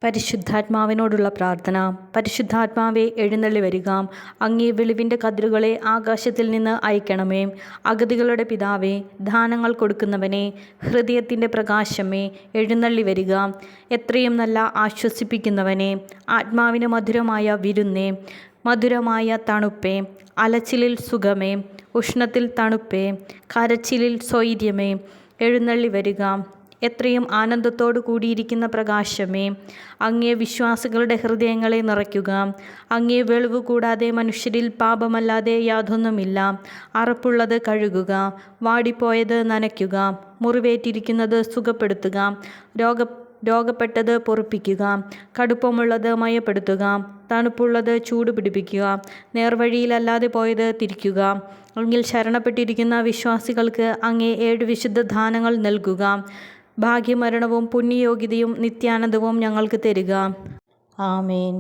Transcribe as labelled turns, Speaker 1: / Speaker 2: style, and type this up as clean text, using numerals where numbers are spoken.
Speaker 1: പരിശുദ്ധാത്മാവിനോടുള്ള പ്രാർത്ഥന. പരിശുദ്ധാത്മാവേ, എഴുന്നള്ളി വരിക. അങ്ങേ വെളിവിൻ്റെ കതിരുകളെ ആകാശത്തിൽ നിന്ന് അയക്കണമേ. അഗതികളുടെ പിതാവേ, ദാനങ്ങൾ കൊടുക്കുന്നവനെ, ഹൃദയത്തിൻ്റെ പ്രകാശമേ, എഴുന്നള്ളി വരിക. എത്രയും നല്ല ആശ്വസിപ്പിക്കുന്നവനെ, ആത്മാവിന് മധുരമായ വിരുന്നേ, മധുരമായ തണുപ്പേ, അലച്ചിലിൽ സുഖമേ, ഉഷ്ണത്തിൽ തണുപ്പേ, കരച്ചിലിൽ സ്വൈര്യമേ, എഴുന്നള്ളി വരിക. എത്രയും ആനന്ദത്തോടു കൂടിയിരിക്കുന്ന പ്രകാശമേ, അങ്ങേ വിശ്വാസികളുടെ ഹൃദയങ്ങളെ നിറയ്ക്കുക. അങ്ങേ വെളിവ് കൂടാതെ മനുഷ്യരിൽ പാപമല്ലാതെ യാതൊന്നുമില്ല. അറപ്പുള്ളത് കഴുകുക, വാടിപ്പോയത് നനയ്ക്കുക, മുറിവേറ്റിരിക്കുന്നത് സുഖപ്പെടുത്തുക, രോഗപ്പെട്ടത് പൊറുപ്പിക്കുക, കടുപ്പമുള്ളത് മയപ്പെടുത്തുക, തണുപ്പുള്ളത് ചൂട് പിടിപ്പിക്കുക, നേർവഴിയിലല്ലാതെ പോയത് തിരിക്കുക. എങ്കിൽ ശരണപ്പെട്ടിരിക്കുന്ന വിശ്വാസികൾക്ക് അങ്ങേ 7 വിശുദ്ധ ദാനങ്ങൾ നൽകുക. ഭാഗ്യമരണവും പുണ്യയോഗ്യതയും നിത്യാനന്ദവും ഞങ്ങൾക്ക് തരിക. ആമേൻ.